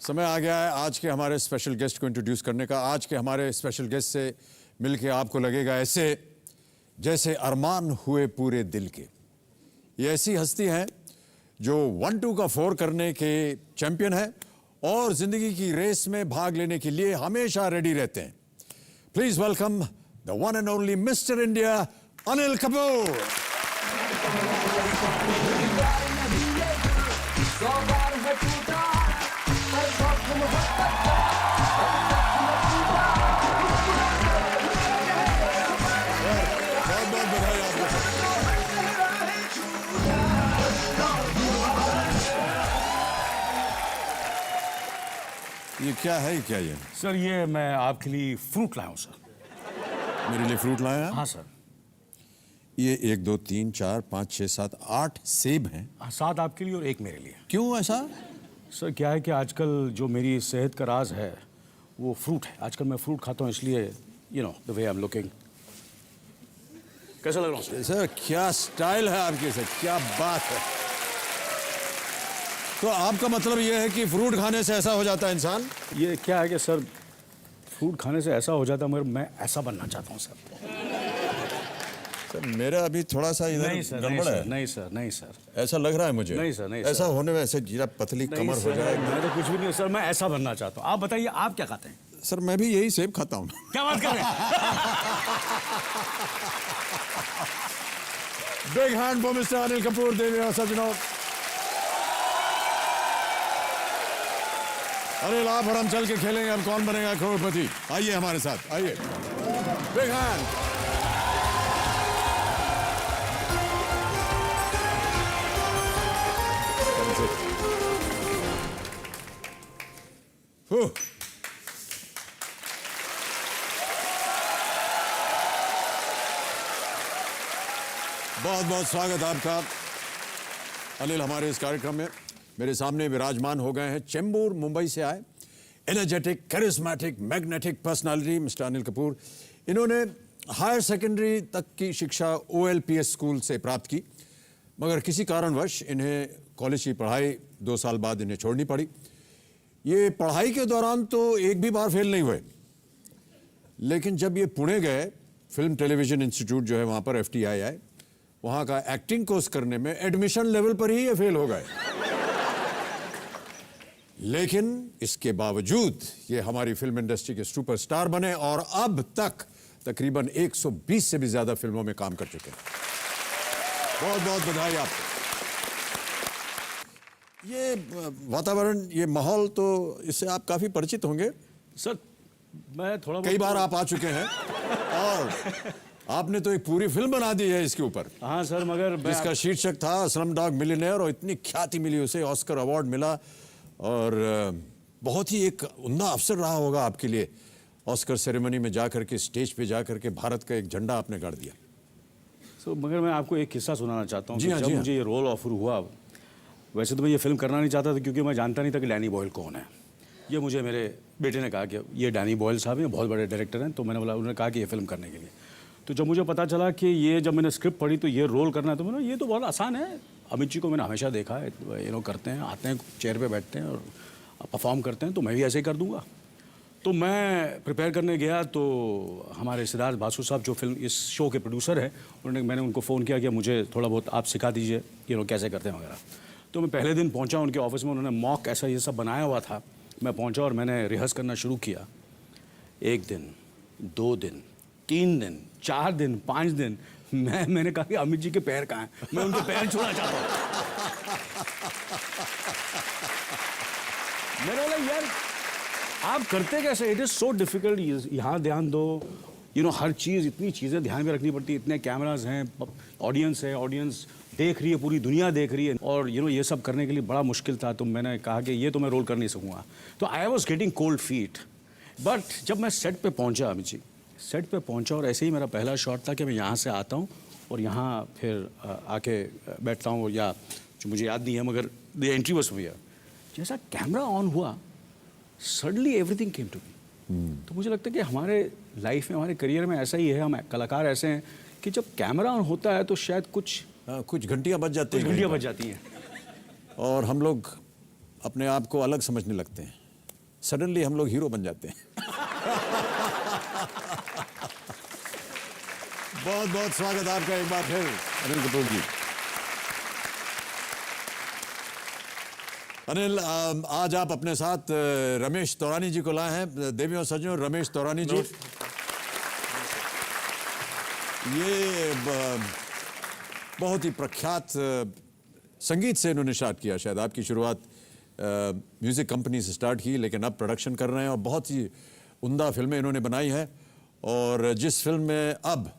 समय आ गया है आज के हमारे स्पेशल गेस्ट को इंट्रोड्यूस करने का। आज के हमारे स्पेशल गेस्ट से मिलके आपको लगेगा ऐसे जैसे अरमान हुए पूरे दिल के। ये ऐसी हस्ती हैं जो 1-2 का 4 करने के चैंपियन है और जिंदगी की रेस में भाग लेने के लिए हमेशा रेडी रहते हैं। Please welcome the one and only mister India Anil Kapoor. ये क्या है क्या ये? सर ये मैं आपके लिए फ्रूट लाया हूँ सर। मेरे लिए फ्रूट लाया? हाँ सर। ये 1 2 3 4 5 6 7 8 सेब हैं। 7 आपके लिए और 1 मेरे लिए। क्यों ऐसा? सर क्या है कि आजकल जो मेरी सेहत का राज है वो फ्रूट है। आजकल मैं फ्रूट खाता हूँ इसलिए you know the way I am looking. कैसा लग रहा हूँ सर? क्या स्टाइल है आपके सर, क्या बात है। तो आपका मतलब ये है कि फ्रूट खाने से ऐसा हो जाता है इंसान? ये क्या है कि सर फ्रूट खाने से ऐसा हो जाता है मगर मैं ऐसा बनना चाहता हूँ सर। सर मेरा अभी थोड़ा सा इधर गड़बड़ है। नहीं सर, नहीं सर। ऐसा लग रहा है मुझे। नहीं सर, नहीं ऐसा होने में ऐसे जीरा पतली कमर हो जाए। मैं तो कुछ भी नहीं सर, मैं ऐसा बनना चाहता हूँ। आप बताइए आप क्या खाते हैं? सर मैं भी यही सेब खाता हूँ। क्या बात कर रहे हैं? Big hand for mister Anil Kapoor. देविया सज्जनों, अनिल आप और हम चल के खेलेंगे अब कौन बनेगा करोड़पति। आइए हमारे साथ, आइए। Big hand. बहुत बहुत स्वागत आपका अनिल हमारे इस कार्यक्रम में। मेरे सामने विराजमान हो गए हैं चेंबूर मुंबई से आए energetic charismatic magnetic personality mister Anil Kapoor. इन्होंने हायर सेकेंडरी तक की शिक्षा OLPS स्कूल से प्राप्त की, मगर किसी कारणवश इन्हें कॉलेज की पढ़ाई 2 साल बाद इन्हें छोड़नी पड़ी। ये पढ़ाई के दौरान तो एक भी बार फेल नहीं हुए, लेकिन जब ये पुणे गए फिल्म टेलीविजन इंस्टीट्यूट जो है वहाँ पर FTII, वहाँ का एक्टिंग कोर्स करने में एडमिशन लेवल पर ही ये फेल हो गए। लेकिन इसके बावजूद ये हमारी फिल्म इंडस्ट्री के सुपरस्टार बने और अब तक तकरीबन 120 से भी ज्यादा फिल्मों में काम कर चुके हैं। बहुत बहुत बधाई आपको। ये वातावरण, ये माहौल, तो इससे आप काफी परिचित होंगे। सर मैं थोड़ा कई बार आप आ चुके हैं और आपने तो एक पूरी फिल्म बना दी है इसके ऊपर। हाँ सर, मगर जिसका शीर्षक था स्लमडॉग मिलियनेयर और इतनी ख्याति मिली उसे, ऑस्कर अवार्ड मिला और बहुत ही एक उम्दा अवसर रहा होगा आपके लिए ऑस्कर सेरेमनी में जाकर के, स्टेज पे जाकर के भारत का एक झंडा आपने गाड़ दिया। सो मगर मैं आपको एक किस्सा सुनाना चाहता हूँ। जब हाँ। मुझे ये रोल ऑफर हुआ, वैसे तो मैं ये फिल्म करना नहीं चाहता था क्योंकि मैं जानता नहीं था कि डैनी बॉयल कौन है। ये मुझे मेरे बेटे ने कहा कि ये डैनी बॉयल साहब हैं, बहुत बड़े डायरेक्टर हैं। तो मैंने बोला, उन्होंने कहा कि ये फिल्म करने के लिए। तो जब मुझे पता चला कि ये, जब मैंने स्क्रिप्ट पढ़ी तो ये रोल करना है, तो मैंने ये तो बहुत आसान है। अमित जी को मैंने हमेशा देखा है, ये लोग करते हैं, आते हैं चेयर पे बैठते हैं और परफॉर्म करते हैं, तो मैं भी ऐसे ही कर दूंगा। तो मैं प्रिपेयर करने गया तो हमारे सिद्धार्थ बासु साहब जो फिल्म इस शो के प्रोड्यूसर हैं, मैंने उनको फ़ोन किया कि मुझे थोड़ा बहुत आप सिखा दीजिए ये लोग कैसे करते हैं वगैरह। तो मैं पहले दिन पहुंचा उनके ऑफिस में, उन्होंने मॉक ऐसा ये सब बनाया हुआ था। मैं पहुंचा और मैंने रिहर्स करना शुरू किया। 1 दिन, 2 दिन, 3 दिन, 4 दिन, 5 दिन, मैंने कहा कि अमित जी के पैर कहाँ हैं, मैं उनके पैर छूना चाहता हूँ। मैंने बोला यार आप करते कैसे, इट इज़ सो डिफिकल्ट, यहाँ ध्यान दो, यू नो हर चीज़, इतनी चीज़ें ध्यान में रखनी पड़ती है, इतने कैमराज हैं, ऑडियंस है, ऑडियंस देख रही है, पूरी दुनिया देख रही है, और यू नो ये सब करने के लिए बड़ा मुश्किल था। तो मैंने कहा कि ये तो मैं रोल कर नहीं सकूँगा। तो I was getting cold feet. But जब मैं सेट पे पहुँचा, अमित जी सेट पे पहुँचा, और ऐसे ही मेरा पहला शॉट था कि मैं यहाँ से आता हूँ और यहाँ फिर आके बैठता हूँ, या जो मुझे याद नहीं है, मगर द एंट्री वॉज हियर। जैसा कैमरा ऑन हुआ, suddenly everything came to me. तो मुझे लगता है कि हमारे लाइफ में, हमारे करियर में ऐसा ही है। हम कलाकार ऐसे हैं कि जब कैमरा ऑन होता है तो शायद कुछ घंटियाँ बच जाती हैं, और हम लोग अपने आप को अलग समझने लगते हैं। सडनली हम लोग हीरो बन जाते हैं। बहुत बहुत स्वागत आपका एक बार फिर अनिल कपूर जी। अनिल, आज आप अपने साथ रमेश तौरानी जी को लाए हैं। देवियों सज्जनों, रमेश तौरानी जी ये बहुत ही प्रख्यात संगीत से इन्होंने स्टार्ट किया। शायद आपकी शुरुआत म्यूजिक कंपनी से स्टार्ट की, लेकिन अब प्रोडक्शन कर रहे हैं और बहुत ही उम्दा फिल्में इन्होंने बनाई हैं। और जिस फिल्म में अब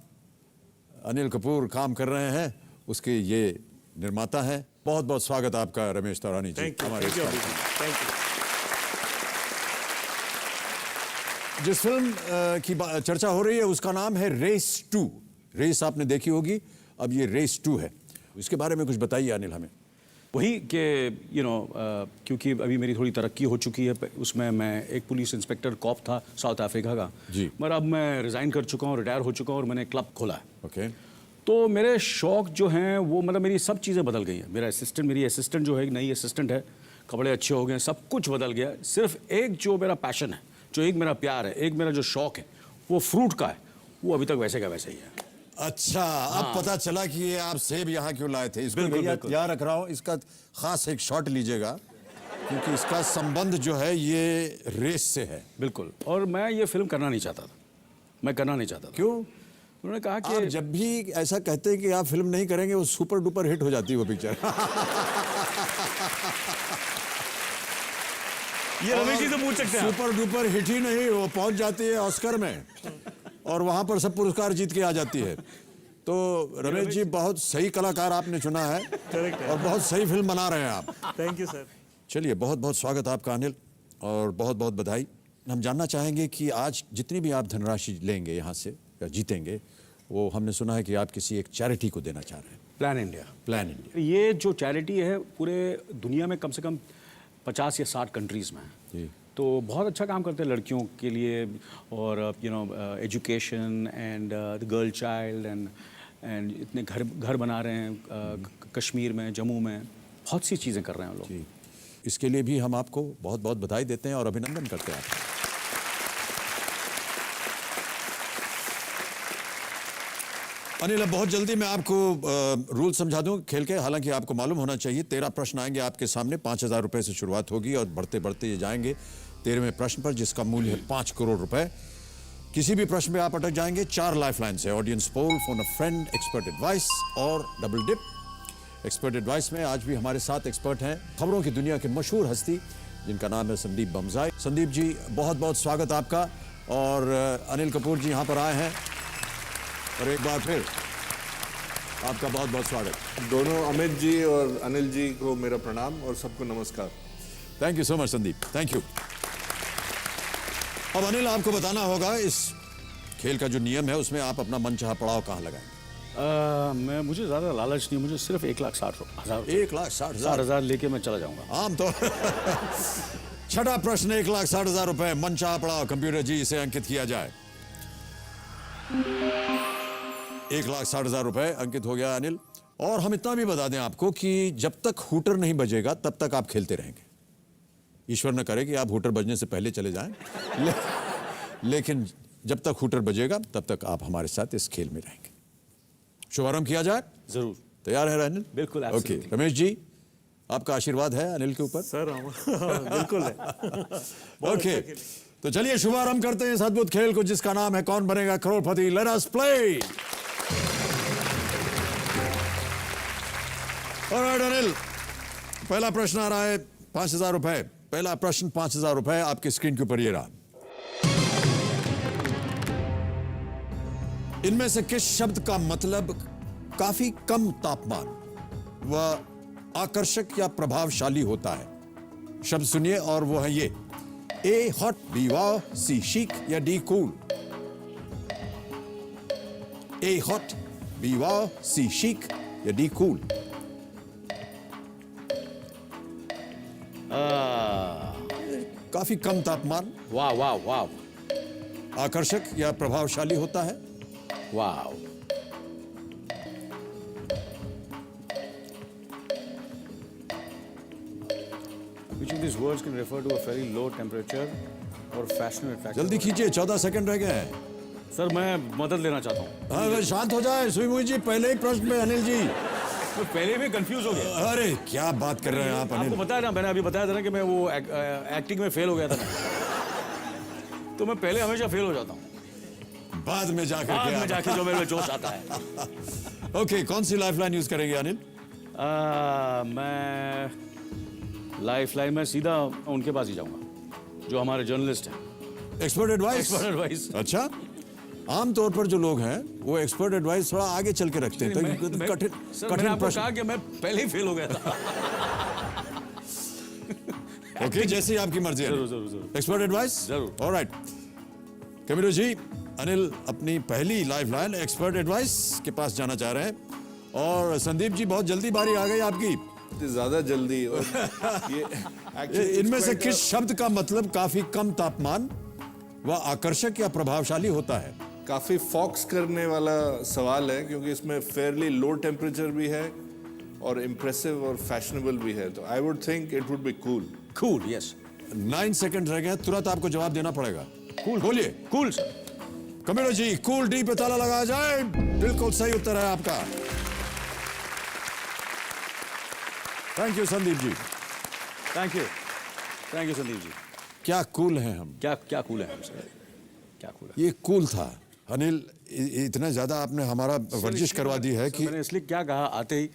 अनिल कपूर काम कर रहे हैं उसके ये निर्माता हैं। बहुत बहुत स्वागत आपका रमेश तौरानी जी हमारे। जिस फिल्म की चर्चा हो रही है उसका नाम है रेस 2। रेस आपने देखी होगी, अब ये रेस 2 है। इसके बारे में कुछ बताइए अनिल हमें। वही कि क्योंकि अभी मेरी थोड़ी तरक्की हो चुकी है, उसमें मैं एक पुलिस इंस्पेक्टर कॉप था साउथ अफ्रीका का जी। मगर अब मैं रिज़ाइन कर चुका हूँ, रिटायर हो चुका हूँ और मैंने क्लब खोला है। ओके। तो मेरे शौक जो हैं वो मतलब मेरी सब चीज़ें बदल गई हैं। मेरी असिस्टेंट जो है, एक नई असिस्टेंट है, कपड़े अच्छे हो गए, सब कुछ बदल गया। सिर्फ एक जो मेरा पैशन है, जो एक मेरा प्यार है, एक मेरा जो शौक है वो फ्रूट का है, वो अभी तक वैसे का वैसे ही है। अच्छा, अब पता चला कि ये आप सेब यहाँ क्यों लाए थे। इसको बिल्कुल, भैया बिल्कुल। याद रख रहा हूँ, इसका खास एक शॉट लीजिएगा क्योंकि इसका संबंध जो है ये रेस से है। बिल्कुल। और मैं ये फिल्म करना नहीं चाहता था, मैं करना नहीं चाहता था। क्यों? उन्होंने कहा आप कि जब भी ऐसा कहते हैं कि आप फिल्म नहीं करेंगे, वो सुपर डुपर हिट हो जाती है वो पिक्चर। ये रमेश जी से पूछ सकते हैं। सुपर डुपर हिट ही नहीं, वो पहुंच जाती है ऑस्कर में और वहां पर सब पुरस्कार जीत के आ जाती है। तो रमेश जी बहुत सही कलाकार आपने चुना है और बहुत सही फिल्म बना रहे हैं आप। Thank you sir. चलिए, बहुत बहुत स्वागत आपका अनिल और बहुत बहुत बधाई। हम जानना चाहेंगे कि आज जितनी भी आप धनराशि लेंगे यहाँ से या जीतेंगे, वो हमने सुना है कि आप किसी एक चैरिटी को देना चाह रहे हैं। Plan India. Plan India. ये जो चैरिटी है पूरे दुनिया में कम से कम 50 या 60 कंट्रीज में है। जी। तो बहुत अच्छा काम करते हैं लड़कियों के लिए और education and the girl child and इतने घर बना रहे हैं कश्मीर में, जम्मू में, बहुत सी चीज़ें कर रहे हैं लोग। जी, इसके लिए भी हम आपको बहुत बहुत बधाई देते हैं और अभिनंदन करते हैं आपका। अनिल, अब बहुत जल्दी मैं आपको रूल समझा दूं खेल के। हालांकि आपको मालूम होना चाहिए 13 प्रश्न आएंगे आपके सामने। 5,000 रुपए से शुरुआत होगी और बढ़ते बढ़ते ये जाएंगे 13वें प्रश्न पर, जिसका मूल्य है 5 करोड़ रुपए। किसी भी प्रश्न में आप अटक जाएंगे, 4 लाइफ लाइन है। ऑडियंस पोल, फोन अ फ्रेंड, एक्सपर्ट एडवाइस और डबल डिप। एक्सपर्ट एडवाइस में आज भी हमारे साथ एक्सपर्ट हैं खबरों की दुनिया के मशहूर हस्ती, जिनका नाम है संदीप बमजाई। संदीप जी, बहुत बहुत स्वागत आपका। और अनिल कपूर जी यहाँ पर आए हैं और एक बार फिर आपका बहुत बहुत स्वागत। दोनों अमित जी और अनिल जी को मेरा प्रणाम और सबको नमस्कार। Thank you so much Sandeep, thank you. अब अनिल, आपको बताना होगा इस खेल का जो नियम है उसमें आप अपना मनचाहा पड़ाव कहाँ लगाएंगे। मुझे ज़्यादा लालच नहीं, मुझे सिर्फ 1,60,000 1,60,000 लेके मैं चला जाऊंगा। आम तो छठा प्रश्न, 1,60,000 रुपए मनचाहा पड़ाव। कंप्यूटर जी इसे अंकित किया जाए। 1,60,000 रुपए अंकित हो गया अनिल। और हम इतना भी बता दें आपको कि जब तक हूटर नहीं बजेगा तब तक आप खेलते रहेंगे। ईश्वर न करे कि आप हूटर बजने से पहले चले जाएं, लेकिन जब तक हूटर बजेगा तब तक आप हमारे साथ इस खेल में रहेंगे। शुभारंभ किया जाए? जरूर। तैयार है अनिल? बिल्कुल, ओके। absolutely। रमेश जी, आपका आशीर्वाद है अनिल के ऊपर? सर बिल्कुल है। ओके, तो चलिए शुभारंभ करते हैं इस अद्भुत खेल को जिसका नाम है Kaun Banega Crorepati. Let us play. Alright Anil, पहला प्रश्न आ रहा है 5,000 रुपए। पहला प्रश्न 5,000 रुपए आपकी स्क्रीन के ऊपर ये रहा। इनमें से किस शब्द का मतलब काफी कम तापमान व आकर्षक या प्रभावशाली होता है? शब्द सुनिए और वो है ये। A hot, B wow, C chic या D cool. A hot, B wow, C chic या डी कूल। काफी कम तापमान, वाह वाह वाह, आकर्षक या प्रभावशाली होता है। वाह। Which of these words can refer to a very low temperature or fashionable factor? जल्दी खींचिए, 14 सेकंड रह गए हैं। सर मैं मदद लेना चाहता हूँ। हाँ, शांत हो जाए सुई जी, पहले ही प्रश्न में अनिल जी। तो पहले भी कंफ्यूज हो गया। अरे क्या बात कर रहे हैं आप अनिल? आपको बताया ना, मैंने अभी बताया था ना कि मैं वो एक्टिंग में फेल हो गया था। तो मैं पहले हमेशा फेल हो जाता हूँ, बाद में जाकर बाद के में आप- जाके जो मेरे में जोश आता है। ओके, कौन सी लाइफलाइन यूज करेंगे अनिल? मैं लाइफलाइन में सीधा उनके पास ही जाऊंगा जो हमारे जर्नलिस्ट हैं। Expert advice? Expert advice. अच्छा, आमतौर पर जो लोग हैं वो एक्सपर्ट एडवाइस थोड़ा आगे चल के रखते हैं, तो कठिन मैंने कठिन आपको प्रश्न। कहा कि मैं पहले ही फेल हो गया था। ओके, जैसे ही आपकी मर्जी है। जरूर जरूर जरूर। Expert advice? जरूर। ऑलराइट कबीर जी, अनिल अपनी पहली लाइफलाइन एक्सपर्ट एडवाइस के पास जाना चाह रहे हैं, और संदीप जी बहुत जल्दी बारी आ गई आपकी। ज्यादा जल्दी और ये actually इनमें it's से quite किस शब्द का मतलब काफी कम तापमान व आकर्षक या प्रभावशाली होता है? काफी फॉक्स करने वाला सवाल है, क्योंकि इसमें फेयरली लो टेम्परेचर भी है और इम्प्रेसिव और फैशनेबल भी है, तो I would think it would be cool. Cool, yes. 9 second रह गए, तुरंत आपको जवाब देना पड़ेगा। कूल, बोलिए। Cool sir. Kabir ji, cool D पे ताला लगाया जाए। बिल्कुल सही उत्तर है आपका। Thank you Sandeep ji. Thank you Sandeep ji. क्या कूल हैं हम। क्या क्या कूल है हम सर, क्या कूल है। ये कूल था अनिल। इतना ज्यादा आपने हमारा वर्जिश करवा दी है सर, कि मैंने इसलिए क्या कहा, आते ही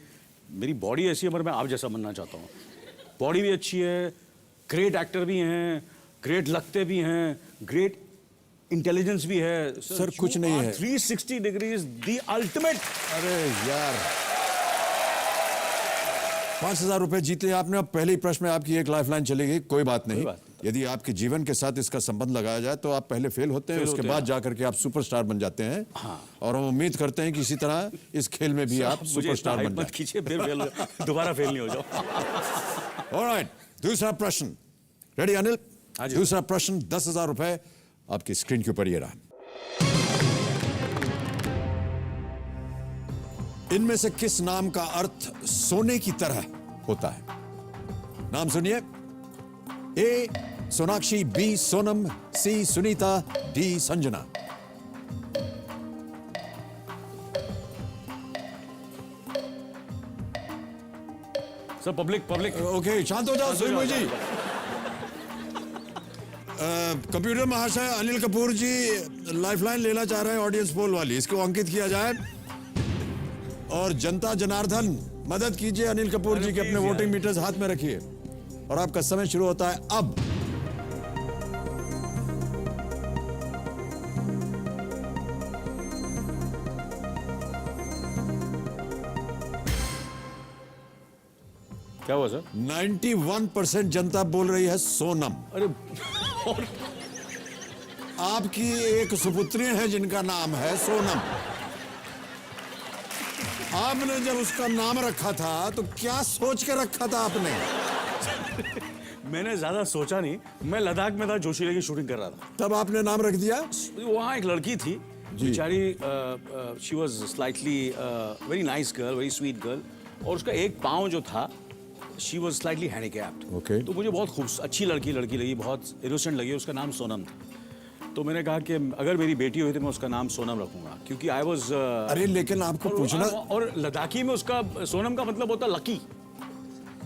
मेरी बॉडी ऐसी है, मगर मैं आप जैसा बनना चाहता हूँ। बॉडी भी अच्छी है, ग्रेट एक्टर भी हैं, ग्रेट लगते भी हैं, ग्रेट इंटेलिजेंस भी है। सर, कुछ नहीं है। 360 डिग्रीज द अल्टीमेट। अरे यार, 5,000 रुपए जीते आपने। अब पहले ही प्रश्न में आपकी एक लाइफलाइन चली गई। कोई बात नहीं, बात यदि आपके जीवन के साथ इसका संबंध लगाया जाए तो आप पहले फेल होते हैं, उसके बाद जाकर के आप सुपरस्टार बन जाते हैं। हाँ। और हम उम्मीद करते हैं कि इसी तरह इस खेल में भी आप मुझे सुपरस्टार इतना बन मत जाए। खींचिए, फिर फेल दोबारा फेल नहीं हो जाओ। ऑलराइट, दूसरा प्रश्न रेडी अनिल? हाँ जी। दूसरा प्रश्न 10,000 रुपए आपकी स्क्रीन के ऊपर ये रहा। इनमें से किस नाम का अर्थ सोने की तरह होता है? नाम सुनिए। A Sonakshi, B Sonam, C Sunita, D Sanjana. Sir public okay, शांत हो जाओ सुरमई जी। कंप्यूटर महाशय, अनिल कपूर जी लाइफलाइन लेना चाह रहे हैं, ऑडियंस पोल वाली। इसको अंकित किया जाए और जनता जनार्दन मदद कीजिए अनिल कपूर जी के। अपने वोटिंग मीटर्स हाथ में रखिए और आपका समय शुरू होता है अब। क्या हुआ सर? 91% जनता बोल रही है सोनम। अरे आपकी एक सुपुत्री है जिनका नाम है सोनम। आपने जब उसका नाम रखा था तो क्या सोच के रखा था आपने? मैंने ज्यादा सोचा नहीं, मैं लद्दाख में था, जोशीले की शूटिंग कर रहा था। तब आपने नाम रख दिया? वहाँ एक लड़की थी बेचारी, she was slightly very nice girl, very sweet girl, और उसका एक पाँव जो था, she was slightly handicapped. Okay. तो मुझे बहुत अच्छी लड़की लगी, बहुत इनोसेंट लगी। उसका नाम सोनम था। तो मैंने कहा कि अगर मेरी बेटी हुई तो मैं उसका नाम सोनम रखूंगा, क्योंकि आई वाज अरे लेकिन आपको पूछना। और लद्दाखी में उसका सोनम का मतलब होता लकी।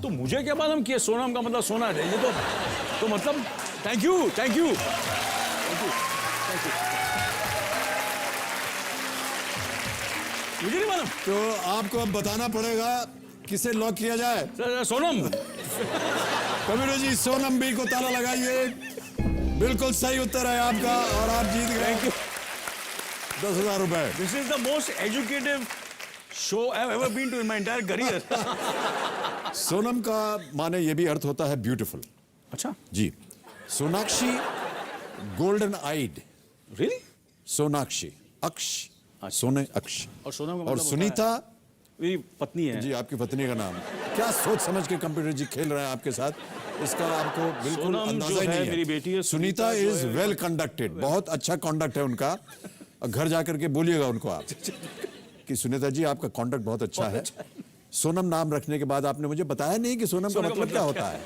तो मुझे क्या मालूम कि सोनम का मतलब सोना है, ये तो मतलब थैंक यू। मुझे नहीं मालूम। तो आपको अब बताना पड़ेगा किसे लॉक किया जाए। सोनम। कबीर जी, सोनम बी को ताला लगाइए। बिल्कुल सही उत्तर है आपका और आप जीत गए 10,000 रुपए। This is the most educative show I have ever been to in my entire career. Sonam का माने ये भी अर्थ होता है ब्यूटीफुल। अच्छा जी। Sonakshi golden eyed. Really? Sonakshi अक्ष, सोने अक्ष। और सोनम का और मतलब होता सुनीता मेरी पत्नी है। जी, आपकी पत्नी का नाम। क्या सोच समझ के कंप्यूटर जी खेल रहे हैं आपके साथ, इसका आपको बिल्कुल सोनम अंदाजा जो ही नहीं है है। मेरी बेटी है, सुनीता सुनीता जो इज है- वेल कंडक्टेड, बहुत अच्छा कॉन्डक्ट है उनका। और घर जाकर के बोलिएगा उनको आप कि सुनीता जी आपका कॉन्डक्ट बहुत अच्छा है। सोनम नाम रखने के बाद आपने मुझे बताया नहीं कि सोनम का मतलब क्या होता है।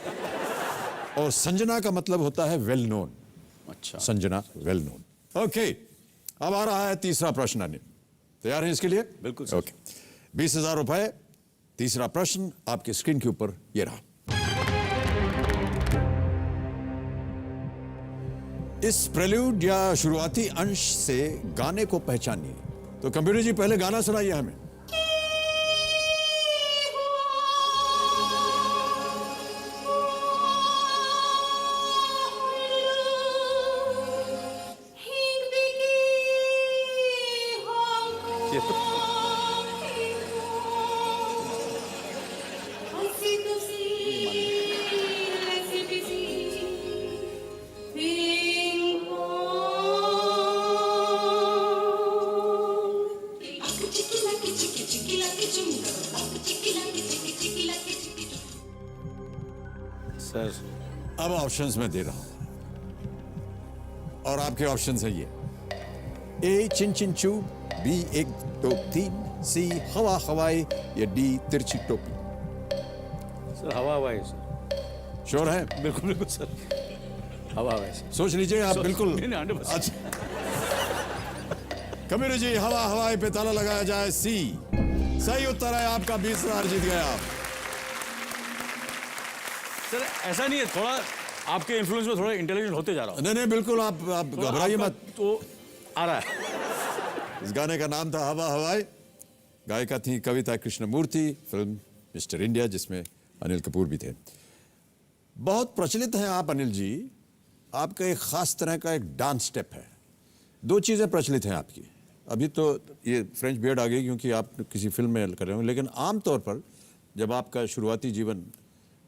और संजना का मतलब होता है वेल नोन। अच्छा, संजना वेल नोन। ओके, अब आ रहा है तीसरा प्रश्न। अनिल, तैयार हैं इसके लिए? बिल्कुल सर। ओके, 20,000 रुपए। तीसरा प्रश्न आपकी स्क्रीन के ऊपर ये रहा। इस प्रेल्यूड या शुरुआती अंश से गाने को पहचानिए। तो कंप्यूटर जी पहले गाना सुनाइए हमें। ये तो सर, अब ऑप्शंस में दे रहा हूं और आपके ऑप्शंस है ये। ए चिन चिन चू, बी 1 2 3, सी हवा हवाई, या डी तिरछी टोपी। सर हवा हवा है सर। श्योर है? बिल्कुल बिल्कुल सर, हवा हवा है सर। सोच लीजिए आप। बिल्कुल। नहीं, 100%। अच्छा, कबीर जी, हवा हवाई पे ताला लगाया जाए। सी सही उत्तर है आपका। 20,000 जीत गए आप। सर ऐसा नहीं है, थोड़ा आपके इन्फ्लुएंस में थोड़ा इंटेलिजेंट होते जा रहा हूँ। नहीं नहीं, बिल्कुल आप घबराइए मत। तो आ रहा है। इस गाने का नाम था हवा हवाई। गायिका थी कविता कृष्णमूर्ति। फिल्म मिस्टर इंडिया, जिसमें अनिल कपूर भी थे। बहुत प्रचलित हैं आप अनिल जी। आपका एक खास तरह का एक डांस स्टेप है। 2 चीजें प्रचलित हैं आपकी। अभी तो ये फ्रेंच बियर्ड आ गई क्योंकि आप किसी फिल्म में कर रहे हो, लेकिन आमतौर पर जब आपका शुरुआती जीवन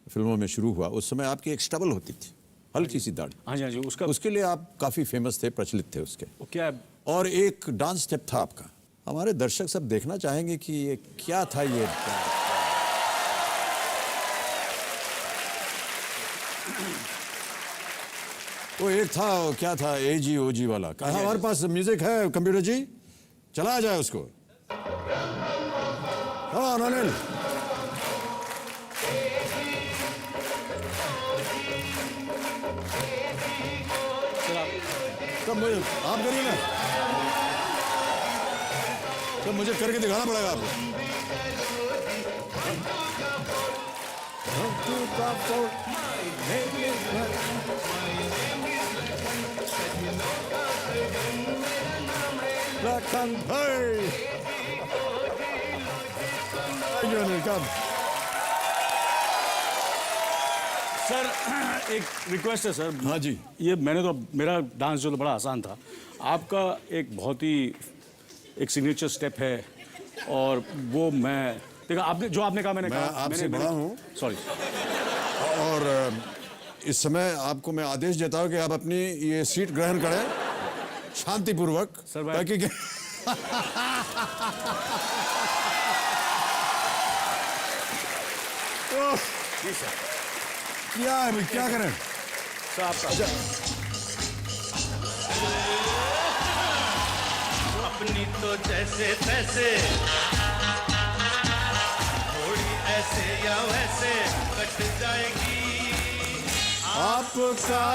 फिल्मों में शुरू हुआ, उस समय आपकी एक स्टबल होती थी, हल्की सी दाढ़ी। हाँ जी हाँ जी, उसके लिए आप काफी फेमस थे, प्रचलित थे उसके। वो क्या है? और एक डांस स्टेप था आपका। हमारे दर्शक सब देखना चाहेंगे कि ये क्या था। ये वो एक था, वो क्या था, एजी ओजी वाला। कहा हमारे पास म्यूजिक है कंप्यूटर जी, चला जाए उसको। हाँ अनिल, तब मुझे आप करिए ना, तब मुझे करके दिखाना पड़ेगा आपको। सर एक रिक्वेस्ट है सर। हाँ जी। ये मैंने तो, मेरा डांस जो तो बड़ा आसान था, आपका एक बहुत ही एक सिग्नेचर स्टेप है, और वो मैं देखा आपने जो आपने कहा, मैंने मैं कहा आपसे बड़ा हूँ। सॉरी। और इस समय आपको मैं आदेश देता हूँ कि आप अपनी ये सीट ग्रहण करें शांतिपूर्वक, सर मैं ताकि जी सर। क्या है भाई, क्या करें? सर आपका अच्छा, अपनी तो जैसे तैसे, थोड़ी ऐसे या वैसे कट जाएगी। आपका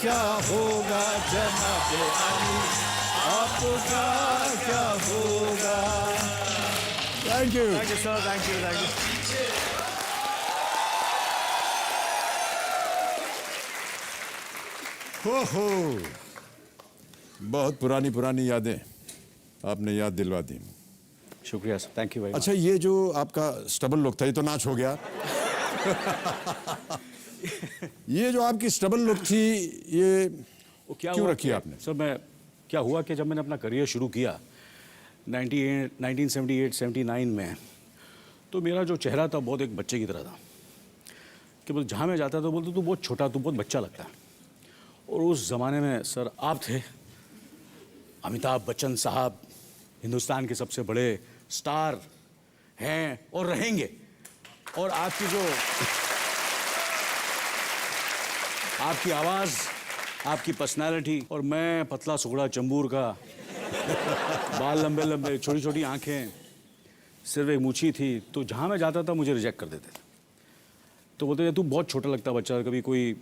क्या होगा जनाबे अली, आपका क्या होगा? Thank you. Thank you sir, thank you, thank you. हो, बहुत पुरानी पुरानी यादें आपने याद दिलवा दी। शुक्रिया sir, thank you very much. अच्छा, ये जो आपका स्टबल लुक था, ये तो नाच हो गया। ये जो आपकी स्टबल लुक थी, ये वो क्या क्यों हुआ रखी कि- आपने? सर मैं क्या हुआ कि जब मैंने अपना करियर शुरू किया 1978-79 में, तो मेरा जो चेहरा था बहुत एक बच्चे की तरह था। कि बोल जहाँ मैं जाता था बोलते तू बहुत छोटा, तू बहुत बच्चा लगता है। और उस ज़माने में सर आप थे, अमिताभ बच्चन साहब हिंदुस्तान के सबसे बड़े स्टार हैं और रहेंगे। और आपकी जो आपकी आवाज़, आपकी पर्सनालिटी, और मैं पतला सुगड़ा चंबूर का, बाल लंबे लंबे, छोटी छोटी आंखें, सिर्फ एक मूछी थी, तो जहाँ मैं जाता था मुझे रिजेक्ट कर देते थे। तो बोलते हैं तू बहुत छोटा लगता है बच्चा, कभी कोई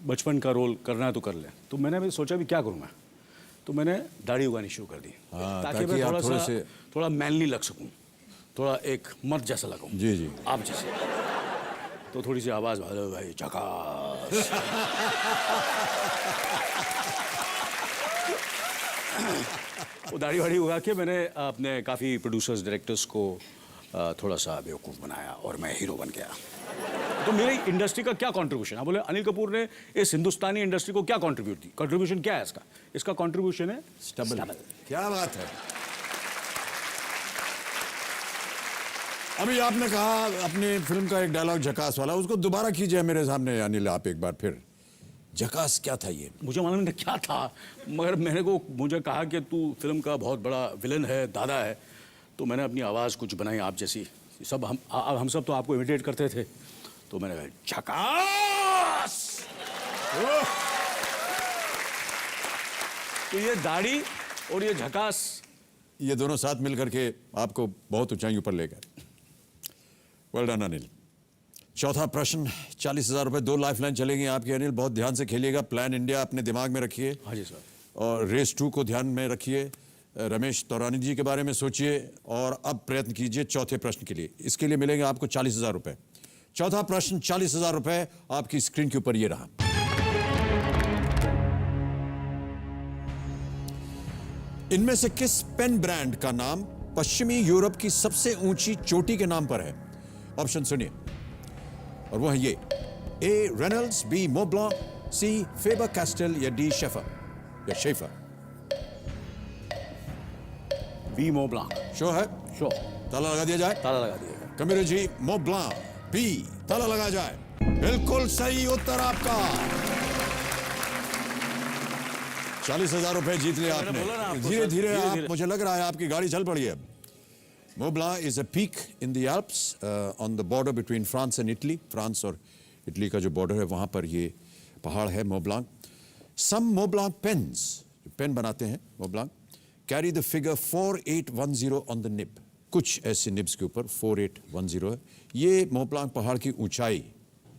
बचपन का रोल करना है तो कर ले। तो मैंने भी सोचा भी क्या करूँ मैं, तो मैंने दाढ़ी उगानी शुरू कर दी ताकि मैं आप थोड़ा मैनली लग सकूँ, थोड़ा एक मर्द जैसा लगूँ। जी जी। आप जैसे। तो थोड़ी सी आवाज़ भालो भाई झकास। वो दाढ़ी वाड़ी उगा के मैंने अपने काफ़ी प्रोड्यूसर्स डायरेक्टर्स को थोड़ा सा बेवकूफ़ बनाया और मैं हीरो बन गया। तो मेरी इंडस्ट्री का क्या कंट्रीब्यूशन है? बोले अनिल कपूर ने इस हिंदुस्तानी इंडस्ट्री को क्या कंट्रीब्यूट दी, कंट्रीब्यूशन क्या है इसका? इसका कंट्रीब्यूशन है स्टबल। क्या बात है। अभी आपने कहा अपनी फिल्म का एक डायलॉग झकास वाला, उसको दोबारा कीजिए मेरे सामने अनिल, आप एक बार फिर। झकास क्या था ये? मुझे मालूम नहीं क्या था, मगर मुझे कहा कि तू फिल्म का बहुत बड़ा विलन है, दादा है, तो मैंने अपनी आवाज़ कुछ बनाई आप जैसी। सब हम सब तो आपको इमिटेट करते थे, तो मैंने कहा झकास। तो ये दाढ़ी और ये झकास, ये दोनों साथ मिलकर के आपको बहुत ऊंचाई पर ले गए। Well done Anil. चौथा प्रश्न 40,000 रुपए, 2 लाइफलाइन चलेंगी आपकी अनिल, बहुत ध्यान से खेलिएगा। प्लान इंडिया अपने दिमाग में रखिए। हाँ जी सर। और रेस 2 को ध्यान में रखिए। रमेश तौरानी जी के बारे में सोचिए और अब प्रयत्न कीजिए चौथे प्रश्न के लिए। इसके लिए मिलेंगे आपको 40,000 रुपए। चौथा प्रश्न 40,000 रुपए आपकी स्क्रीन के ऊपर ये रहा। इनमें से किस पेन ब्रांड का नाम पश्चिमी यूरोप की सबसे ऊंची चोटी के नाम पर है? ऑप्शन सुनिए और वो है ये: ए रेनल्ड्स, बी मोब्लांक, सी फेबर कैस्टल या डी शेफर। बी मोब्लांक। शो है? शो। ताला लगा दिया जाए? ताला लगा दिया। कमीर जी मोब्लांक, बी ताला लगा जाए। बिल्कुल सही उत्तर आपका। 40,000 रुपए जीत लिया आपने। धीरे धीरे आप, मुझे लग रहा है आपकी गाड़ी चल पड़ी है। Montblanc is a peak in the Alps on the border between France and Italy. France और इटली का जो बॉर्डर है वहां पर ये पहाड़ है Montblanc. Some Montblanc pens, जो पेन बनाते हैं Montblanc, carry the figure 4810 on the nib. कुछ ऐसे निब्स के ऊपर 4810 है। ये Montblanc पहाड़ की ऊंचाई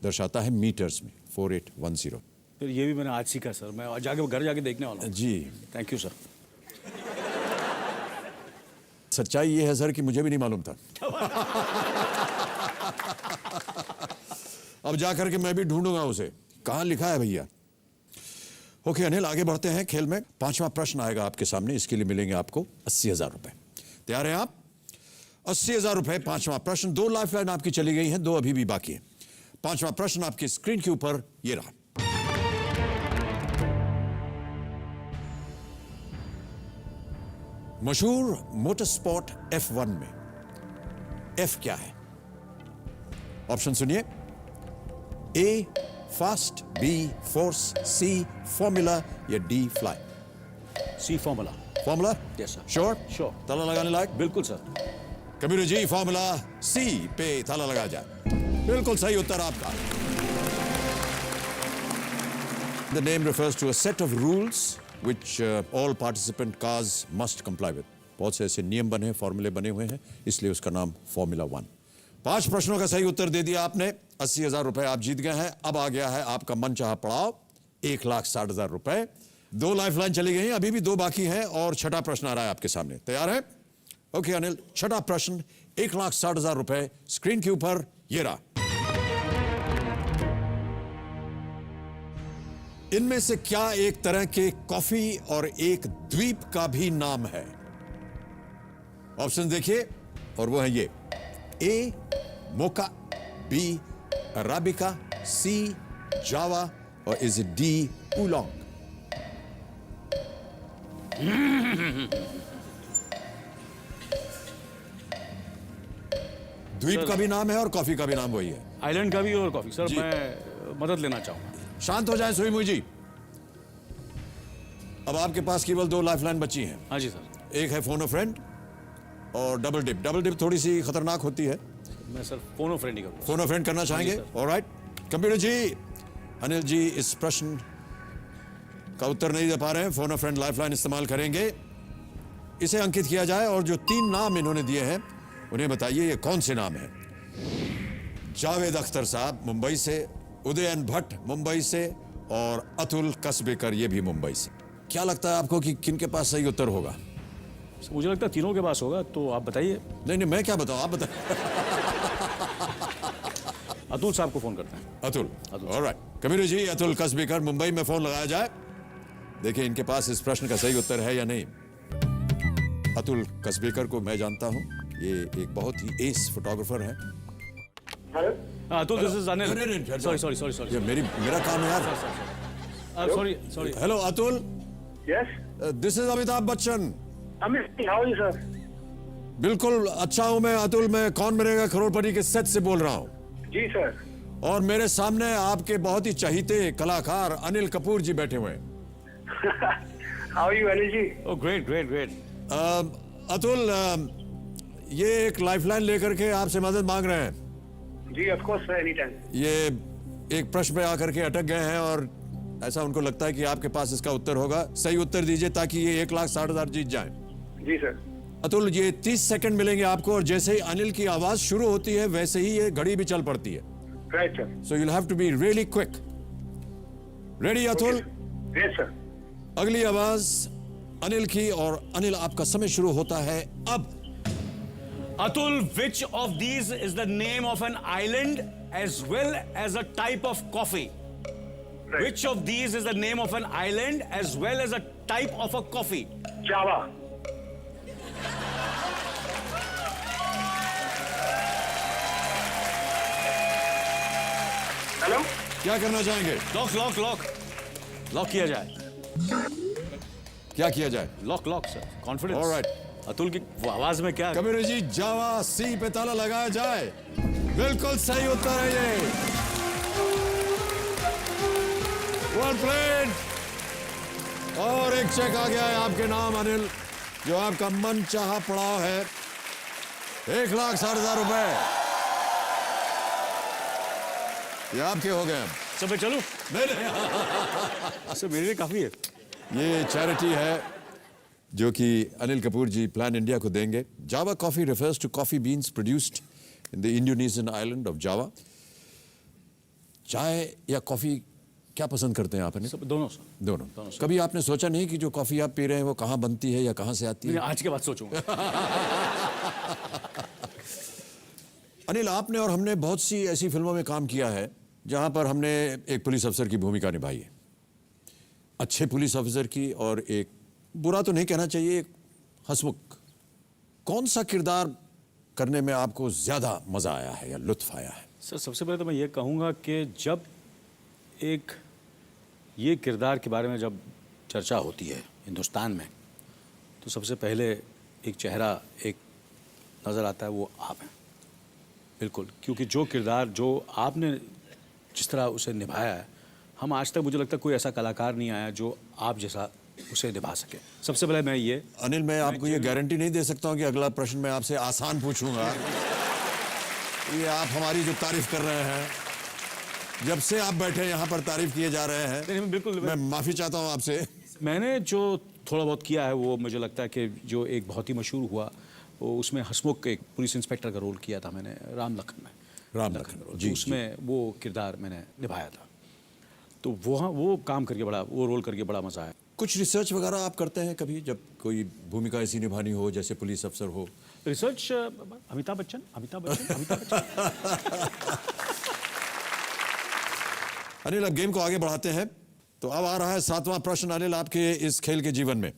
दर्शाता है मीटर्स में, 4810। फिर ये भी मैंने आज सीखा सर, मैं घर जाके देखने वाला हूँ। जी थैंक यू सर। सच्चाई ये है सर कि मुझे भी नहीं मालूम था। अब जाकर के मैं भी ढूंढूंगा उसे, कहां लिखा है भैया। ओके अनिल, आगे बढ़ते हैं खेल में। 5वां प्रश्न आएगा आपके सामने, इसके लिए मिलेंगे आपको 80,000 रुपए। तैयार हैं आप? 80,000 रुपए। 5वां प्रश्न। 2 लाइफलाइन आपकी चली गई हैं, 2 अभी भी बाकी है। 5वां प्रश्न आपकी स्क्रीन के ऊपर ये रहा। मशहूर मोटर स्पोर्ट F1 में F क्या है? ऑप्शन सुनिए: A fast, B force, C formula या D fly. C formula. Formula? Yes sir. Sure? Sure. ताला लगाने लायक? बिल्कुल sir. Kabir ji formula C पे ताला लगा जाए। बिल्कुल सही उत्तर आपका। The name refers to a set of rules which all participant cars must comply with. बहुत से ऐसे नियम बने हैं, फॉर्मूले बने हुए हैं, इसलिए उसका नाम फॉर्मूला 1। 5 प्रश्नों का सही उत्तर दे दिया आपने। 80,000 रुपए आप जीत गए हैं। अब आ गया है आपका मनचाहा पड़ाव, 1,60,000 रुपए। 2 लाइफलाइन चली गई, अभी भी 2 बाकी हैं और छठा प्रश्न आ रहा है आपके सामने। तैयार है? ओके अनिल, छठा प्रश्न 1,60,000 रुपए स्क्रीन के ऊपर ये रहा। इनमें से क्या एक तरह के कॉफी और एक द्वीप का भी नाम है? ऑप्शन देखिए और वो है ये: ए मोका, बी अराबिका, सी जावा और इज इट डी उलोंग? द्वीप का भी नाम है और कॉफी का भी नाम वही है। आइलैंड का भी और कॉफी। सर मैं मदद लेना चाहूंगा। शांत हो जाए सुईमुई जी। अब आपके पास केवल 2 लाइफलाइन बची हैं। हाँ जी सर। एक है फोन अ फ्रेंड और डबल डिप। डबल डिप थोड़ी सी खतरनाक होती है। मैं सर फोन अ फ्रेंड ही करूँगा। फोन अ फ्रेंड करना चाहेंगे? ऑलराइट। कंप्यूटर जी, अनिल जी इस प्रश्न का उत्तर नहीं दे पा रहे हैं, फोन अ फ्रेंड लाइफलाइन इस्तेमाल करेंगे। इसे अंकित किया जाए और जो 3 नाम इन्होंने दिए हैं उन्हें बताइए ये कौन से नाम है। जावेद अख्तर साहब मुंबई से, उदयन भट्ट मुंबई से और अतुल कसबेकर ये भी मुंबई से। क्या लगता है आपको कि किन के पास सही उत्तर होगा? मुझे लगता है तीनों के पास होगा, तो आप बताइए। नहीं, मैं क्या बताऊं, आप बताइए। अतुल साहब को फोन करते हैं। अतुल, ऑलराइट। कबीर जी, अतुल कसबेकर मुंबई में फोन लगाया जाए। देखिए इनके पास इस प्रश्न का सही उत्तर है या नहीं। अतुल कसबेकर को मैं जानता हूं, ये एक बहुत ही एस फोटोग्राफर है। Atul, this is Anil. नहीं, सॉरी। ये मेरा काम है यार। Sorry. Hello Atul, Yes, this is Amitabh Bachchan. Amit, how are you, sir? बिल्कुल अच्छा हूं मैं अतुल। मैं कौन बनेगा करोड़पति के सेट से बोल रहा हूं जी सर। और मेरे सामने आपके बहुत ही चहीते कलाकार अनिल कपूर जी बैठे हुए हैं। How are you, Anil ji? Oh great. Atul, ये एक लाइफलाइन लेकर के आपसे मदद मांग रहे हैं। जी, of course, sir, anytime. ये एक प्रश्न पे आकर के अटक गए हैं और ऐसा उनको लगता है कि आपके पास इसका उत्तर होगा। सही उत्तर दीजिए ताकि ये 1,60,000 जीत जाएं। जी सर। अतुल, ये 30 सेकंड मिलेंगे आपको और जैसे ही अनिल की आवाज शुरू होती है वैसे ही ये घड़ी भी चल पड़ती है। Right, sir. So you'll have to be really quick. Ready Atul? Yes, sir. अगली आवाज अनिल की और अनिल आपका समय शुरू होता है अब। Atul, which of these is the name of an island as well as a type of coffee? Right. Which of these is the name of an island as well as a type of a coffee? Java. Hello. क्या करना चाहेंगे? Lock किया जाए। क्या किया जाए? Lock sir, confidence. Alright. Atul की वो आवाज में क्या? कबीर जी, जावा सी पे ताला लगाया जाए। बिल्कुल सही उत्तर है ये। वन प्लेट और एक चेक आ गया है आपके नाम अनिल, जो आपका मन चाहा पड़ाव है 1,60,000 रुपए। ये आपके हो गए। सब मैं चलूं? नहीं, सर मेरे लिए काफी है। ये चैरिटी है जो कि अनिल कपूर जी प्लान इंडिया को देंगे। जावा coffee refers to coffee beans produced in the Indonesian island of Java. चाय या कॉफी क्या पसंद करते हैं आप? सब दोनों सर। दोनों। कभी आपने सोचा नहीं कि जो कॉफी आप पी रहे हैं वो कहाँ बनती है या कहाँ से आती है? आज के बाद सोचूंगा। अनिल, आपने और हमने बहुत सी ऐसी फिल्मों में काम किया है जहां पर हमने एक पुलिस अफसर की भूमिका निभाई है, अच्छे पुलिस अफसर की, और एक बुरा तो नहीं कहना चाहिए, एक हंसमुख। कौन सा किरदार करने में आपको ज्यादा मजा आया है या लुत्फ आया है? सर सबसे पहले तो मैं ये कहूँगा कि जब एक ये किरदार के बारे में जब चर्चा होती है हिंदुस्तान में, तो सबसे पहले एक चेहरा एक नज़र आता है, वो आप हैं। बिल्कुल, क्योंकि जो किरदार जो आपने जिस तरह उसे निभाया है, हम आज तक मुझे लगता है कोई ऐसा कलाकार नहीं आया जो आप जैसा उसे निभा सके। सबसे पहले मैं ये अनिल, मैं आपको ये गारंटी नहीं दे सकता हूँ कि अगला प्रश्न मैं आपसे आसान पूछूंगा। ये आप हमारी जो तारीफ कर रहे हैं, जब से आप बैठे यहाँ पर तारीफ किए जा रहे हैं, नहीं, बिल्कुल मैं माफी चाहता हूँ आपसे। मैंने जो थोड़ा बहुत किया है वो मुझे लगता है कि जो एक बहुत ही मशहूर हुआ, वो उसमें हंसमुख एक पुलिस इंस्पेक्टर का रोल किया था मैंने, राम लखन में। राम लखन, जी, तो उसमें वो किरदार मैंने निभाया था, तो वो काम करके बड़ा, वो रोल करके बड़ा मजा आया। कुछ रिसर्च वगैरह आप करते हैं कभी, जब कोई भूमिका ऐसी निभानी हो जैसे पुलिस अफसर हो? रिसर्च अमिताभ बच्चन। अनिल, अब गेम को आगे बढ़ाते हैं। तो अब आ रहा है 7वां प्रश्न अनिल आपके इस खेल के जीवन में,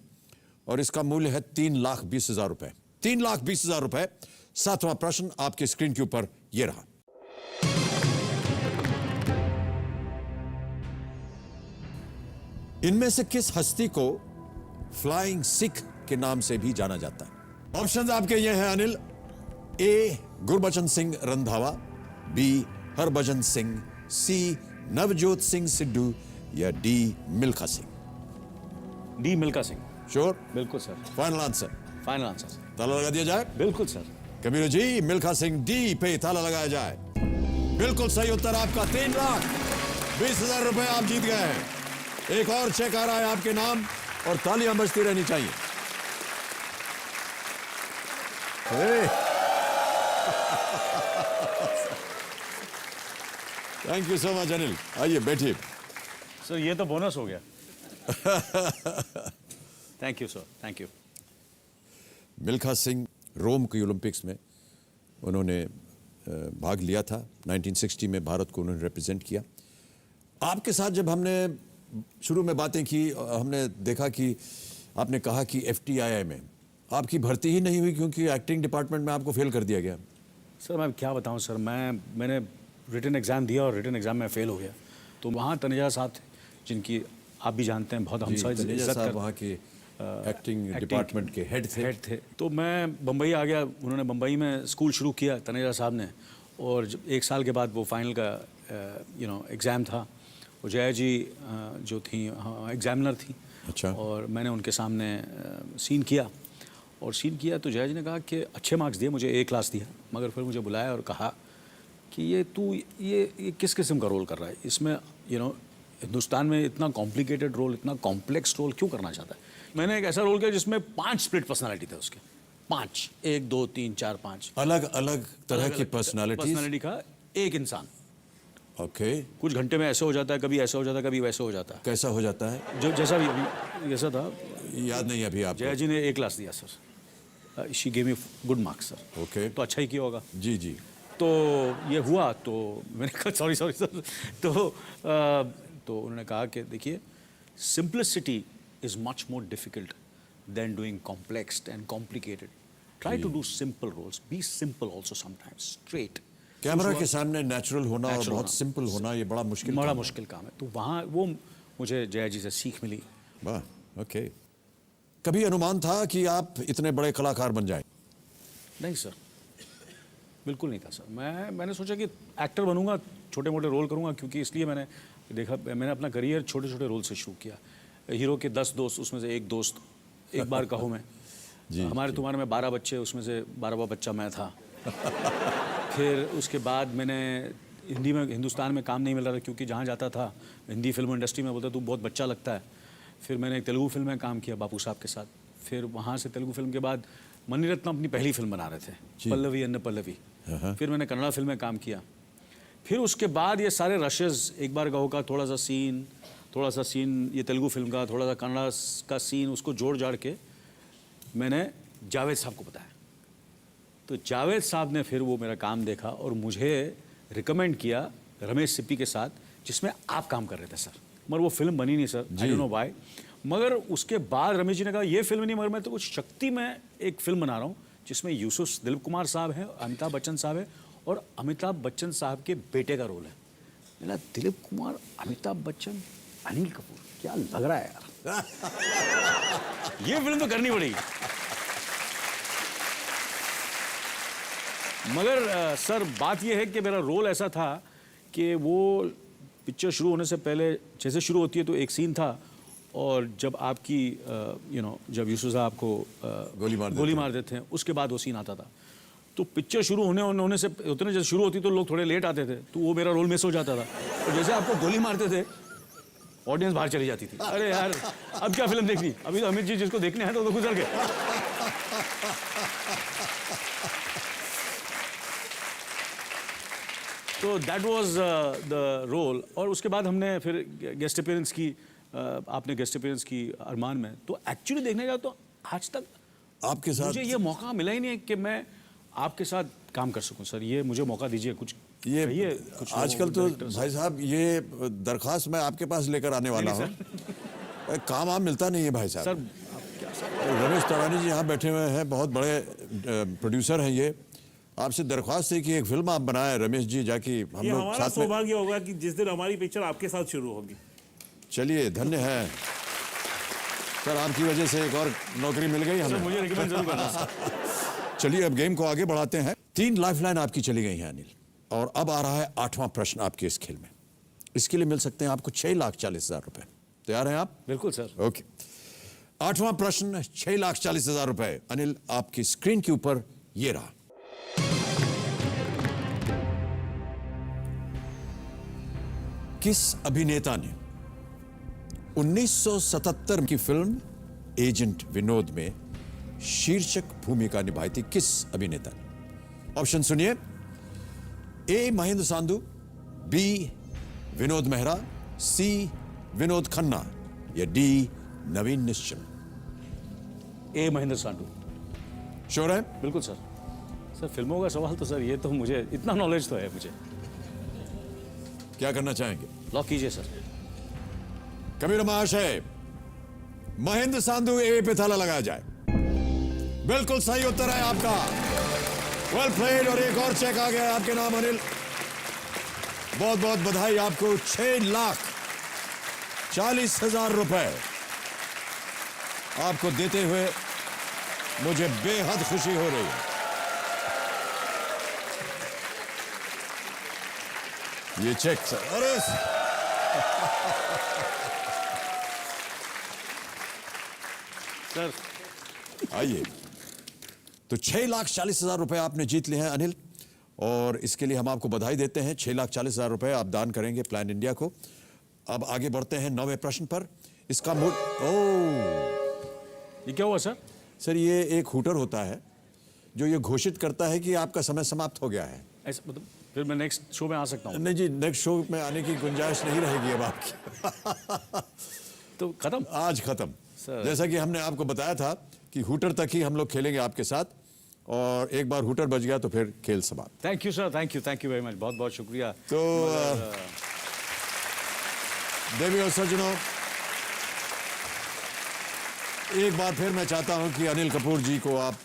और इसका मूल्य है 3,20,000 रुपए। 3,20,000 रुपए। 7वां प्रश्न आपके स्क्रीन के ऊपर ये रहा। इनमें से किस हस्ती को फ्लाइंग सिख के नाम से भी जाना जाता है? ऑप्शंस आपके ये हैं Anil. A Gurbachan Singh Randhawa, B Harbhajan Singh, C Navjot Singh Sidhu, या D Milkha Singh. D Milkha Singh. Sure? बिल्कुल sir, final answer? Final answer sir. ताला लगा दिया जाए? बिल्कुल सर। कबीर जी, मिल्खा सिंह डी पे ताला लगाया जाए। बिल्कुल सही उत्तर आपका। 3,20,000 रुपए आप जीत गए हैं। एक और चेक आ रहा है आपके नाम, और तालियां बजती रहनी चाहिए। Thank you so much Anil, आइए बैठिए। सर ये तो बोनस हो गया। Thank you sir, thank you. Milkha Singh Rome की ओलंपिक्स में उन्होंने भाग लिया था। 1960 में भारत को उन्होंने रिप्रेजेंट किया। आपके साथ जब हमने शुरू में बातें की, हमने देखा कि आपने कहा कि FTII में आपकी भर्ती ही नहीं हुई क्योंकि एक्टिंग डिपार्टमेंट में आपको फेल कर दिया गया। सर मैं क्या बताऊं सर, मैंने रिटन एग्ज़ाम दिया और रिटन एग्ज़ाम में फेल हो गया। तो वहाँ तनेजा साहब थे, जिनकी आप भी जानते हैं, बहुत हम सब इज्जत साहब करते वहाँ के एक्टिंग डिपार्टमेंट के हेड थे। तो मैं बम्बई आ गया। उन्होंने बम्बई में स्कूल शुरू किया तनेजा साहब ने, और एक साल के बाद वो फाइनल का एग्ज़ाम था। वो जया जी जो थी एग्जामिनर थी। अच्छा। और मैंने उनके सामने सीन किया, और सीन किया तो जया जी ने कहा कि अच्छे मार्क्स दिए, मुझे A क्लास दिया, मगर फिर मुझे बुलाया और कहा कि ये किस किस्म का रोल कर रहा है इसमें, हिंदुस्तान में इतना कॉम्प्लिकेटेड रोल, इतना कॉम्प्लेक्स रोल क्यों करना चाहता है। मैंने एक ऐसा रोल किया जिसमें 5 स्प्लिट पर्सनालिटी थे उसके, 5, 1 2 3 4 5 अलग अलग तरह की पर्सनालिटी का एक इंसान। ओके। कुछ घंटे में ऐसे हो जाता है, कभी ऐसे हो जाता है, कभी वैसे हो जाता है। कैसा हो जाता है? जो जैसा भी अभी जैसा था। याद नहीं अभी आप? जया जी ने A क्लास दिया sir. She gave me good marks sir. Okay. तो अच्छा ही किया होगा। जी जी। तो ये हुआ, तो मैंने कहा सॉरी सर। तो उन्होंने कहा कि देखिए, simplicity is much more difficult than doing complexed and complicated. Try to do simple roles, be simple also sometimes, straight. Camera के सामने नेचुरल होना और बहुत सिंपल होना, ये बड़ा मुश्किल काम है। तो वहाँ वो मुझे जया जी से सीख मिली। वाह, ओके। कभी अनुमान था कि आप इतने बड़े कलाकार बन जाएं? नहीं सर, बिल्कुल नहीं था सर। मैंने सोचा कि एक्टर बनूंगा, छोटे मोटे रोल करूंगा, क्योंकि इसलिए मैंने अपना करियर छोटे छोटे रोल से शुरू किया। हीरो के 10 दोस्त, उसमें से एक दोस्त, एक बार कहो मैं। हमारे तुम्हारे में 12 बच्चे, उसमें से 12वां बच्चा मैं था। फिर उसके बाद मैंने हिंदुस्तान में काम नहीं मिल रहा था, क्योंकि जहाँ जाता था हिंदी फिल्म इंडस्ट्री में बोलता तू बहुत बच्चा लगता है। फिर मैंने एक तेलुगु फिल्म में काम किया बापू साहब के साथ। फिर वहाँ से तेलुगु फिल्म के बाद मणिरत्नम अपनी पहली फिल्म बना रहे थे, पल्लवी अन्य पल्लवी। फिर मैंने कन्नड़ा फिल्म में काम किया। फिर उसके बाद ये सारे रशेज़, एक बार कहो का थोड़ा सा सीन ये तेलुगु फिल्म का, थोड़ा सा कन्नड़ा का सीन, उसको जोड़ जाड़ के मैंने जावेद साहब को बताया। तो जावेद साहब ने फिर वो मेरा काम देखा और मुझे रिकमेंड किया रमेश सिप्पी के साथ, जिसमें आप काम कर रहे थे सर। मगर वो फिल्म बनी नहीं sir, I don't know why. मगर उसके बाद रमेश जी ने कहा ये फिल्म नहीं, मगर मैं तो कुछ शक्ति में एक फिल्म बना रहा हूँ जिसमें यूसुफ दिलीप कुमार साहब हैं, अमिताभ बच्चन साहब है, और अमिताभ बच्चन साहब के बेटे का रोल है। मैंने दिलीप कुमार, अमिताभ बच्चन, अनिल कपूर, क्या लग रहा है यार। ये फिल्म तो करनी पड़ेगी। मगर सर बात यह है कि मेरा रोल ऐसा था कि वो पिक्चर शुरू होने से पहले, जैसे शुरू होती है तो एक सीन था, और जब आपकी जब यूसुफ साहब को गोली मार देते हैं, उसके बाद वो सीन आता था। तो पिक्चर शुरू होने से उतने जैसे शुरू होती तो लोग थोड़े लेट आते थे, तो वो मेरा रोल मिस हो जाता था। और जैसे आपको गोली मारते थे, ऑडियंस बाहर चली जाती थी। अरे यार अब क्या फिल्म देखनी, अभी तो अमित जी जिसको देखने हैं तो गुजर गए। तो दैट वाज द रोल। और उसके बाद हमने फिर गेस्ट अपीयरेंस की, आपने गेस्ट अपीयरेंस की अरमान में। तो एक्चुअली देखने का तो आज तक आपके साथ मुझे ये मौका मिला ही नहीं है कि मैं आपके साथ काम कर सकूं सर। ये मुझे मौका दीजिए, कुछ ये कुछ आजकल तो भाई साहब ये दरखास्त मैं आपके पास लेकर आने वाला हूँ। काम आप मिलता नहीं है भाई साहब। सर रमेश तरानी जी यहाँ बैठे हुए हैं, बहुत बड़े प्रोड्यूसर हैं ये। आपसे दरख्वास्त है कि एक फिल्म आप बनाए रमेश जी, जाकि हम लोग हमारा साथ में। सौभाग्य होगा कि जिस दिन हमारी पिक्चर आपके साथ शुरू होगी। चलिए, धन्य है सर, आपकी वजह से एक और नौकरी मिल गई हमें। मुझे रिकमेंड जरूर करना। चलिए अब गेम को आगे बढ़ाते हैं। 3 लाइफलाइन आपकी चली गई हैं अनिल, और अब आ रहा है 8वां प्रश्न आपके इस खेल में। इसके लिए मिल सकते हैं आपको 6,40,000 रुपए। तैयार हैं आप? बिल्कुल सर। ओके, 8वां प्रश्न 6,40,000 रुपए। अनिल आपकी स्क्रीन के ऊपर ये रहा। किस अभिनेता ने 1977 की फिल्म एजेंट विनोद में शीर्षक भूमिका निभाई थी? किस अभिनेता ने? ऑप्शन सुनिए। ए महेंद्र सांधु, बी विनोद मेहरा, सी विनोद खन्ना या डी नवीन निश्चल? ए महेंद्र सांडू। श्योर है? बिल्कुल सर। सर फिल्मों का सवाल तो सर ये तो मुझे इतना नॉलेज तो है मुझे। क्या करना चाहेंगे? लॉक कीजिए सर। कबीर महाशय, महेंद्र सांधू ए पे ताला लगाया जाए। बिल्कुल सही उत्तर है आपका। Well played. और एक और चेक आ गया है आपके नाम अनिल। बहुत बहुत बधाई आपको। 6,40,000 रुपए आपको देते हुए मुझे बेहद खुशी हो रही है। ये चेक सर। अरे सर आइए। तो 6,40,000 रुपए आपने जीत लिए हैं अनिल, और इसके लिए हम आपको बधाई देते हैं। 6,40,000 रुपए आप दान करेंगे प्लान इंडिया को। अब आगे बढ़ते हैं 9वें प्रश्न पर। इसका मूल ये क्या हुआ सर? सर ये एक हूटर होता है जो ये घोषित करता है कि आपका समय समाप्त हो गया है। ऐसा मतलब फिर मैं नेक्स्ट शो में आ सकता हूँ? नहीं जी, नेक्स्ट शो में आने की गुंजाइश नहीं रहेगी अब आपकी। तो खत्म? आज खत्म। सर। जैसा कि हमने आपको बताया था कि हूटर तक ही हम लोग खेलेंगे आपके साथ, और एक बार हूटर बज गया तो फिर खेल समाप्त। Thank you sir, thank you very much, बहुत बहुत शुक्रिया। तो देवी और सज्जनों, एक बार फिर मैं चाहता हूं कि अनिल कपूर जी को आप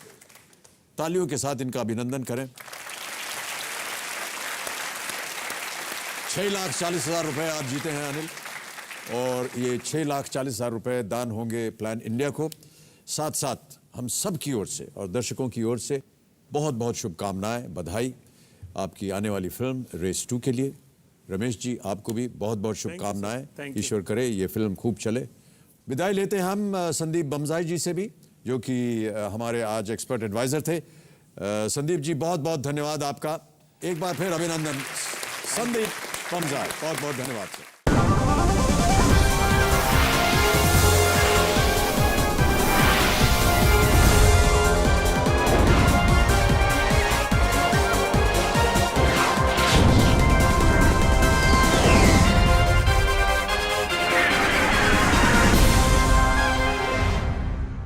तालियों के साथ इनका अभिनंदन करें। 6,40,000 रुपए आप जीते हैं अनिल, और ये 6,40,000 रुपए दान होंगे प्लान इंडिया को। साथ साथ हम सब की ओर से और दर्शकों की ओर से बहुत बहुत शुभकामनाएं, बधाई आपकी आने वाली फिल्म रेस 2 के लिए। रमेश जी, आपको भी बहुत बहुत शुभकामनाएं। Thank you. ईश्वर करे ये फिल्म खूब चले। विदाई लेते हैं हम संदीप बमजाई जी से भी, जो कि हमारे आज एक्सपर्ट एडवाइजर थे। संदीप जी, बहुत बहुत धन्यवाद आपका। एक बार फिर अभिनंदन संदीप बमजाई, बहुत बहुत धन्यवाद सर।